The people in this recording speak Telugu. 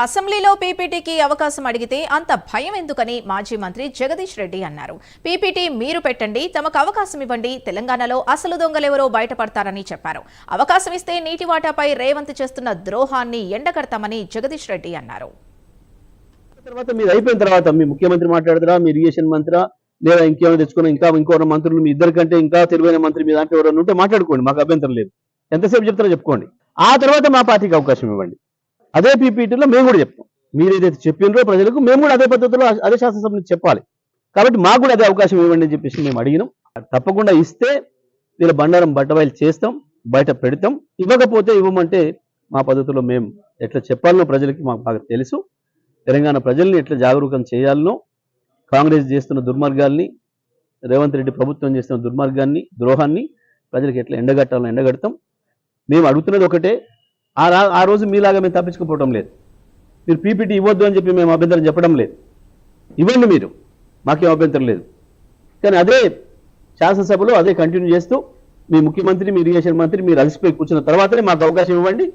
అసెంబ్లీలో పీపీటీకి అవకాశం అడిగితే అంత భయం ఎందుకని మాజీ మంత్రి జగదీష్ రెడ్డి అన్నారు. పీపీటీ మీరు పెట్టండి, తమకు అవకాశం ఇవ్వండి, తెలంగాణలో అసలు దొంగలెవరో బయటపడతారని చెప్పారు. అవకాశం ఇస్తే నీటి వాటాపై రేవంత్ చేస్తున్న ద్రోహాన్ని ఎండగడతామని జగదీష్ రెడ్డి అన్నారు. తర్వాత మీరు అయిపోయిన తర్వాత మీ ముఖ్యమంత్రి మాట్లాడతారా, మీ ఇరిగేషన్ మంత్రి లేదా ఇంకేమైనా తెచ్చుకున్న ఇంకో మంత్రులు మీ ఇద్దరికంటే ఇంకా తెలివైన మంత్రి మీ దాంట్లో ఎవరైనా ఉంటే మాట్లాడుకోండి, మాకు అభ్యంతరం లేదు. ఎంతసేపు చెప్తారో చెప్పుకోండి. ఆ తర్వాత మా పార్టీకి అవకాశం ఇవ్వండి. అదే పీపీటీలో మేము కూడా చెప్తాం. మీరు ఏదైతే చెప్పినరో ప్రజలకు మేము కూడా అదే పద్ధతిలో అదే శాసనసభ నుంచి చెప్పాలి. కాబట్టి మాకు కూడా అదే అవకాశం ఇవ్వండి అని చెప్పేసి మేము అడిగినాం. తప్పకుండా ఇస్తే వీళ్ళ బండారం బట్టబయలు చేస్తాం, బయట పెడతాం. ఇవ్వకపోతే ఇవ్వమంటే మా పద్ధతిలో మేము ఎట్లా చెప్పాలనో ప్రజలకి మాకు బాగా తెలుసు. తెలంగాణ ప్రజల్ని ఎట్లా జాగరూకం చేయాలనో, కాంగ్రెస్ చేస్తున్న దుర్మార్గాల్ని, రేవంత్ రెడ్డి ప్రభుత్వం చేస్తున్న దుర్మార్గాన్ని, ద్రోహాన్ని ప్రజలకు ఎట్లా ఎండగట్టాలని ఎండగడతాం. మేము అడుగుతున్నది ఒకటే, ఆ రోజు మీలాగా మేము తప్పించుకుపోవడం లేదు. మీరు పీపీటీ ఇవ్వద్దు అని చెప్పి మేము అభ్యంతరం చెప్పడం లేదు. ఇవ్వండి, మీరు మాకేం అభ్యంతరం లేదు. కానీ అదే శాసనసభలో అదే కంటిన్యూ చేస్తూ మీ ముఖ్యమంత్రి, మీ ఇరిగేషన్ మంత్రి మీరు అలసిపోయి కూర్చున్న తర్వాతనే మాకు అవకాశం ఇవ్వండి.